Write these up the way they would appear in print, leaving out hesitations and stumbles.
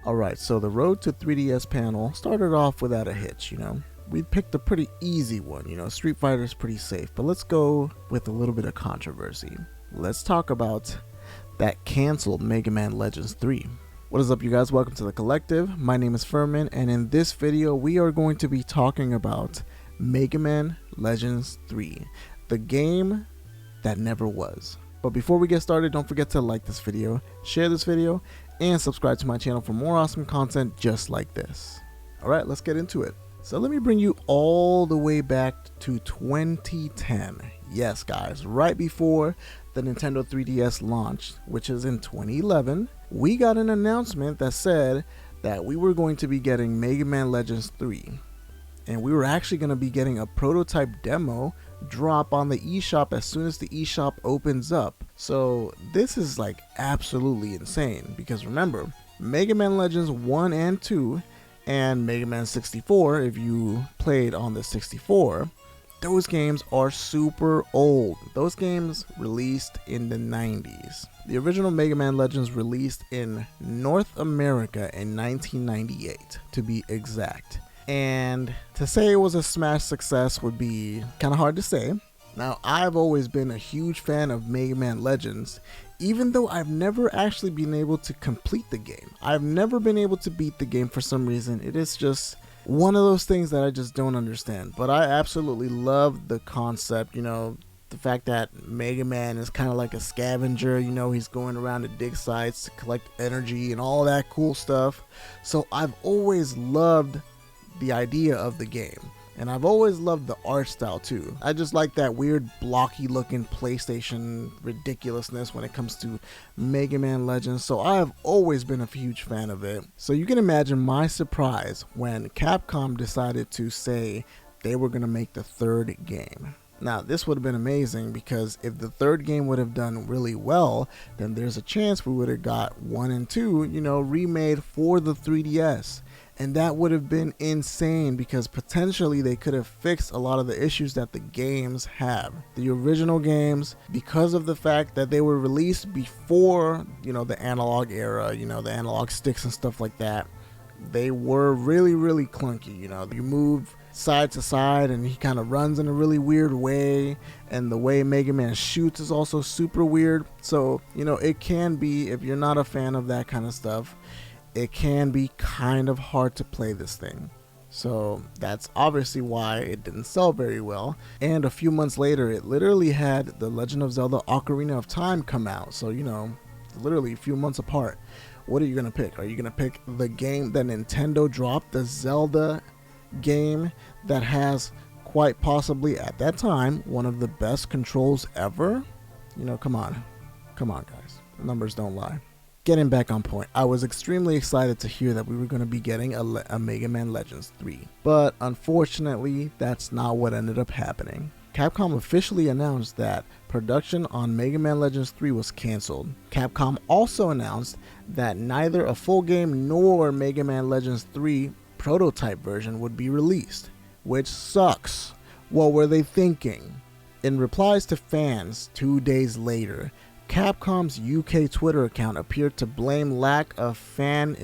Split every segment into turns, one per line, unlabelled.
Alright, so the road to 3DS panel started off without a hitch, We picked a pretty easy one, Street Fighter's pretty safe, but let's go with a little bit of controversy. Let's talk about that canceled Mega Man Legends 3. What is up, you guys? Welcome to the collective. My name is Furman, and in this video we are going to be talking about Mega Man Legends 3, the game that never was. But before we get started, don't forget to like this video, share this video, and subscribe to my channel for more awesome content just like this. Alright, let's get into it. So let me bring you all the way back to 2010. Yes guys, right before the Nintendo 3DS launched, which is in 2011, we got an announcement that said that we were going to be getting Mega Man Legends 3. And we were actually going to be getting a prototype demo drop on the eShop as soon as the eShop opens up. So this is like absolutely insane, because remember, Mega Man Legends 1 and 2 and Mega Man 64, if you played on the 64, those games are super old. Those games released in the 90s. The original Mega Man Legends released in North America in 1998, to be exact. And to say it was a smash success would be kind of hard to say. Now, I've always been a huge fan of Mega Man Legends, even though I've never actually been able to complete the game. I've never been able to beat the game for some reason. It is just one of those things that I just don't understand. But I absolutely love the concept, the fact that Mega Man is kind of like a scavenger, he's going around to dig sites to collect energy and all that cool stuff. So I've always loved the idea of the game, and I've always loved the art style too. I just like that weird blocky looking PlayStation ridiculousness when it comes to Mega Man Legends, so I've always been a huge fan of it. So you can imagine my surprise when Capcom decided to say they were going to make the third game. Now, this would have been amazing, because if the third game would have done really well, then there's a chance we would have got 1 and 2, remade for the 3DS. And that would have been insane, because potentially they could have fixed a lot of the issues that the games have. The original games, because of the fact that they were released before, the analog era, the analog sticks and stuff like that, they were really, really clunky. You move side to side and he kind of runs in a really weird way, and the way Mega Man shoots is also super weird. So, it can be, if you're not a fan of that kind of stuff, it can be kind of hard to play this thing. So that's obviously why it didn't sell very well. And a few months later, it literally had The Legend of Zelda Ocarina of Time come out. So, literally a few months apart. What are you going to pick? Are you going to pick the game that Nintendo dropped, the Zelda game that has quite possibly at that time one of the best controls ever? Come on guys, the numbers don't lie. Getting back on point, I was extremely excited to hear that we were going to be getting a Mega Man Legends 3, but unfortunately that's not what ended up happening. Capcom officially announced that production on Mega Man Legends 3 was cancelled. Capcom also announced that neither a full game nor Mega Man Legends 3 prototype version would be released, which sucks. What were they thinking? In replies to fans 2 days later, Capcom's UK Twitter account appeared to blame lack of fan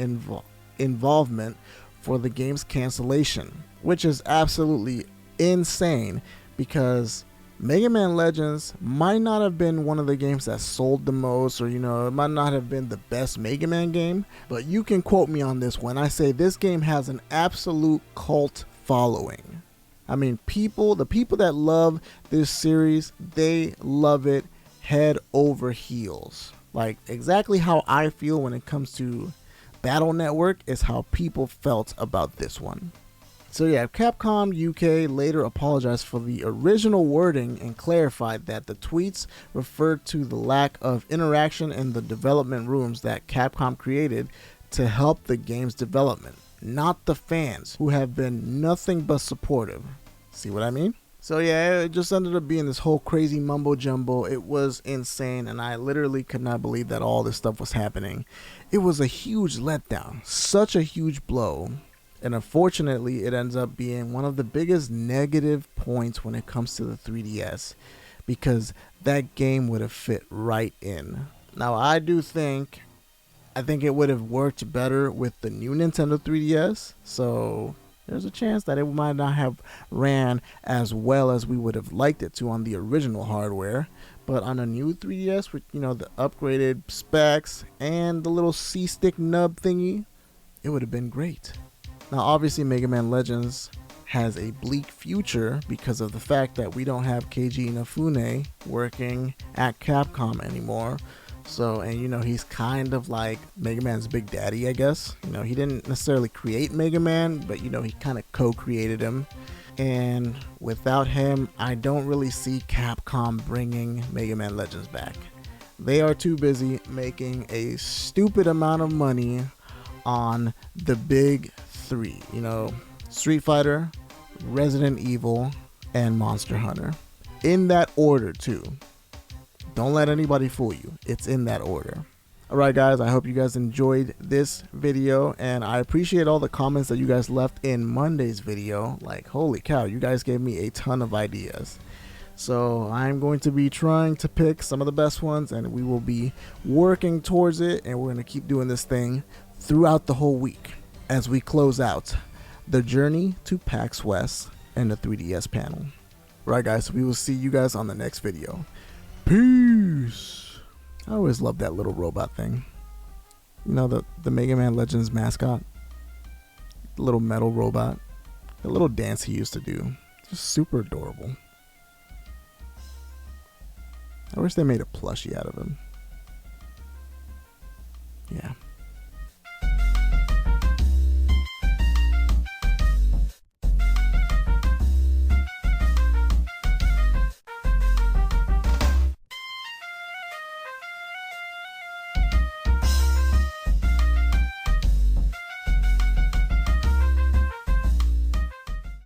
involvement for the game's cancellation, which is absolutely insane, because Mega Man Legends might not have been one of the games that sold the most, or it might not have been the best Mega Man game, but you can quote me on this when I say this game has an absolute cult following. I mean, the people that love this series, they love it head over heels. Like exactly how I feel when it comes to Battle Network is how people felt about this one. So yeah, Capcom UK later apologized for the original wording and clarified that the tweets referred to the lack of interaction in the development rooms that Capcom created to help the game's development, not the fans, who have been nothing but supportive. See what I mean? So yeah, it just ended up being this whole crazy mumbo jumbo. It was insane, and I literally could not believe that all this stuff was happening. It was a huge letdown, such a huge blow. And unfortunately, it ends up being one of the biggest negative points when it comes to the 3DS, because that game would have fit right in. Now, I do think I think it would have worked better with the new Nintendo 3DS. So there's a chance that it might not have ran as well as we would have liked it to on the original hardware. But on a new 3DS with, you know, the upgraded specs and the little C-stick nub thingy, it would have been great. Now, obviously, Mega Man Legends has a bleak future because of the fact that we don't have Keiji Inafune working at Capcom anymore. So, and you know, he's kind of like Mega Man's big daddy, I guess. You know, he didn't necessarily create Mega Man, but you know, he kind of co-created him. And without him, I don't really see Capcom bringing Mega Man Legends back. They are too busy making a stupid amount of money on the big three, you know, Street Fighter, Resident Evil, and Monster Hunter. In that order, too. Don't let anybody fool you. It's in that order. Alright guys, I hope you guys enjoyed this video, and I appreciate all the comments that you guys left in Monday's video. Like, holy cow, you guys gave me a ton of ideas. So I'm going to be trying to pick some of the best ones, and we will be working towards it, and we're going to keep doing this thing throughout the whole week as we close out the journey to PAX West and the 3DS panel. Right guys, we will see you guys on the next video. Peace. I always loved that little robot thing. You know, the Mega Man Legends mascot, the little metal robot, the little dance he used to do. Just super adorable. I wish they made a plushie out of him. Yeah.